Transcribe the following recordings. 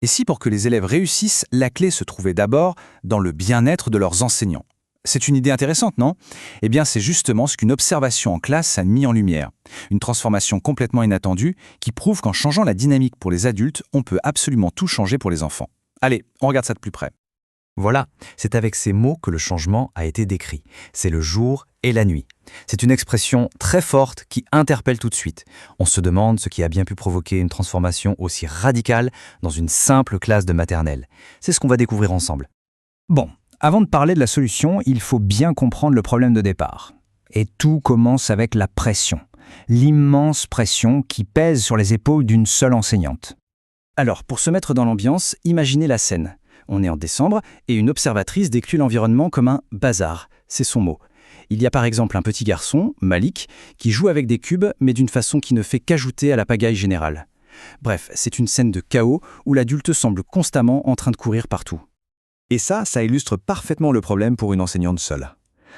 Et si pour que les élèves réussissent, la clé se trouvait d'abord dans le bien-être de leurs enseignants? C'est une idée intéressante, non? Eh bien, c'est justement ce qu'une observation en classe a mis en lumière. Une transformation complètement inattendue qui prouve qu'en changeant la dynamique pour les adultes, on peut absolument tout changer pour les enfants. Allez, on regarde ça de plus près. Voilà, c'est avec ces mots que le changement a été décrit. C'est le jour et la nuit. C'est une expression très forte qui interpelle tout de suite. On se demande ce qui a bien pu provoquer une transformation aussi radicale dans une simple classe de maternelle. C'est ce qu'on va découvrir ensemble. Bon, avant de parler de la solution, il faut bien comprendre le problème de départ. Et tout commence avec la pression. L'immense pression qui pèse sur les épaules d'une seule enseignante. Alors, pour se mettre dans l'ambiance, imaginez la scène. On est en décembre et une observatrice décrit l'environnement comme un bazar. C'est son mot. Il y a par exemple un petit garçon, Malik, qui joue avec des cubes, mais d'une façon qui ne fait qu'ajouter à la pagaille générale. Bref, c'est une scène de chaos où l'adulte semble constamment en train de courir partout. Et ça illustre parfaitement le problème pour une enseignante seule.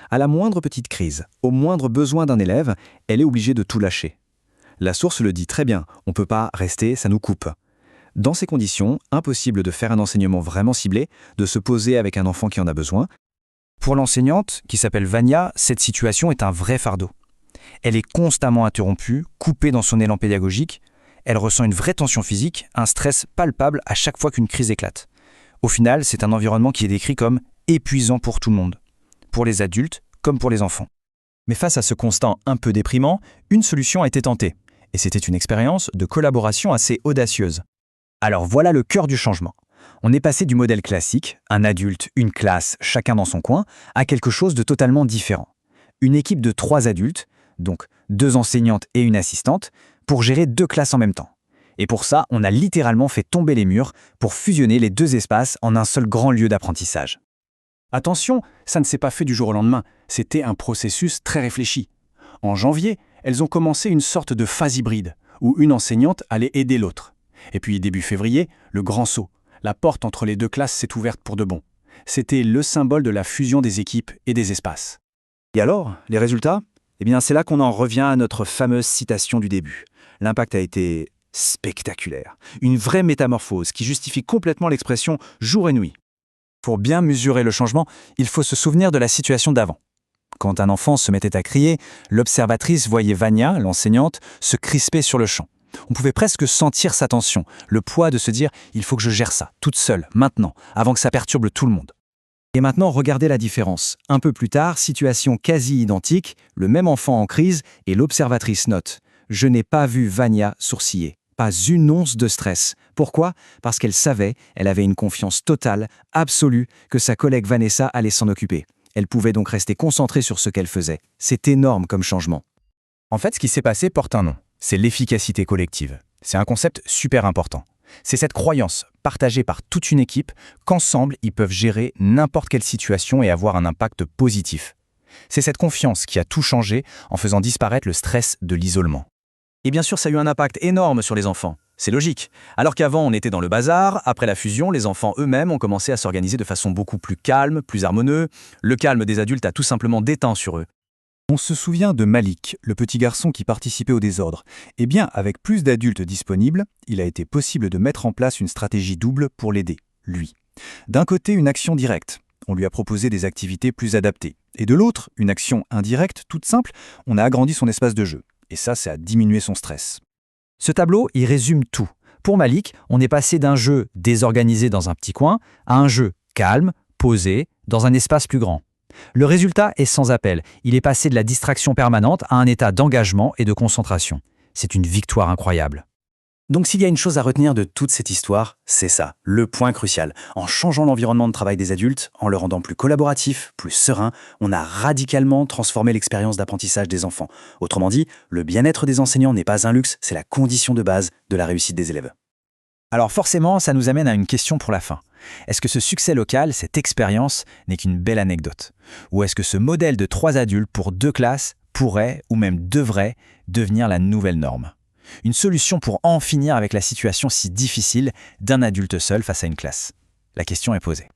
À la moindre petite crise, au moindre besoin d'un élève, elle est obligée de tout lâcher. La source le dit très bien, on ne peut pas rester, ça nous coupe. Dans ces conditions, impossible de faire un enseignement vraiment ciblé, de se poser avec un enfant qui en a besoin. Pour l'enseignante, qui s'appelle Vania, cette situation est un vrai fardeau. Elle est constamment interrompue, coupée dans son élan pédagogique. Elle ressent une vraie tension physique, un stress palpable à chaque fois qu'une crise éclate. Au final, c'est un environnement qui est décrit comme épuisant pour tout le monde, pour les adultes comme pour les enfants. Mais face à ce constat un peu déprimant, une solution a été tentée. Et c'était une expérience de collaboration assez audacieuse. Alors voilà le cœur du changement. On est passé du modèle classique, un adulte, une classe, chacun dans son coin, à quelque chose de totalement différent. Une équipe de 3 adultes, donc 2 enseignantes et une assistante, pour gérer 2 classes en même temps. Et pour ça, on a littéralement fait tomber les murs pour fusionner les 2 espaces en un seul grand lieu d'apprentissage. Attention, ça ne s'est pas fait du jour au lendemain, c'était un processus très réfléchi. En janvier, elles ont commencé une sorte de phase hybride, où une enseignante allait aider l'autre. Et puis début février, le grand saut. La porte entre les 2 classes s'est ouverte pour de bon. C'était le symbole de la fusion des équipes et des espaces. Et alors, les résultats? Eh bien, c'est là qu'on en revient à notre fameuse citation du début. L'impact a été spectaculaire. Une vraie métamorphose qui justifie complètement l'expression jour et nuit. Pour bien mesurer le changement, il faut se souvenir de la situation d'avant. Quand un enfant se mettait à crier, l'observatrice voyait Vania, l'enseignante, se crisper sur le champ. On pouvait presque sentir sa tension, le poids de se dire « il faut que je gère ça, toute seule, maintenant, avant que ça perturbe tout le monde ». Et maintenant, regardez la différence. Un peu plus tard, situation quasi identique, le même enfant en crise et l'observatrice note « Je n'ai pas vu Vania sourciller, pas une once de stress ». Pourquoi? Parce qu'elle savait, elle avait une confiance totale, absolue, que sa collègue Vanessa allait s'en occuper. Elle pouvait donc rester concentrée sur ce qu'elle faisait. C'est énorme comme changement. En fait, ce qui s'est passé porte un nom. C'est l'efficacité collective. C'est un concept super important. C'est cette croyance, partagée par toute une équipe, qu'ensemble, ils peuvent gérer n'importe quelle situation et avoir un impact positif. C'est cette confiance qui a tout changé en faisant disparaître le stress de l'isolement. Et bien sûr, ça a eu un impact énorme sur les enfants. C'est logique. Alors qu'avant, on était dans le bazar, après la fusion, les enfants eux-mêmes ont commencé à s'organiser de façon beaucoup plus calme, plus harmonieuse. Le calme des adultes a tout simplement déteint sur eux. On se souvient de Malik, le petit garçon qui participait au désordre. Eh bien, avec plus d'adultes disponibles, il a été possible de mettre en place une stratégie double pour l'aider, lui. D'un côté, une action directe. On lui a proposé des activités plus adaptées. Et de l'autre, une action indirecte, toute simple, on a agrandi son espace de jeu. Et ça a diminué son stress. Ce tableau, il résume tout. Pour Malik, on est passé d'un jeu désorganisé dans un petit coin à un jeu calme, posé, dans un espace plus grand. Le résultat est sans appel. Il est passé de la distraction permanente à un état d'engagement et de concentration. C'est une victoire incroyable. Donc s'il y a une chose à retenir de toute cette histoire, c'est ça, le point crucial. En changeant l'environnement de travail des adultes, en le rendant plus collaboratif, plus serein, on a radicalement transformé l'expérience d'apprentissage des enfants. Autrement dit, le bien-être des enseignants n'est pas un luxe, c'est la condition de base de la réussite des élèves. Alors forcément, ça nous amène à une question pour la fin. Est-ce que ce succès local, cette expérience, n'est qu'une belle anecdote? Ou est-ce que ce modèle de 3 adultes pour 2 classes pourrait, ou même devrait, devenir la nouvelle norme? Une solution pour en finir avec la situation si difficile d'un adulte seul face à une classe? La question est posée.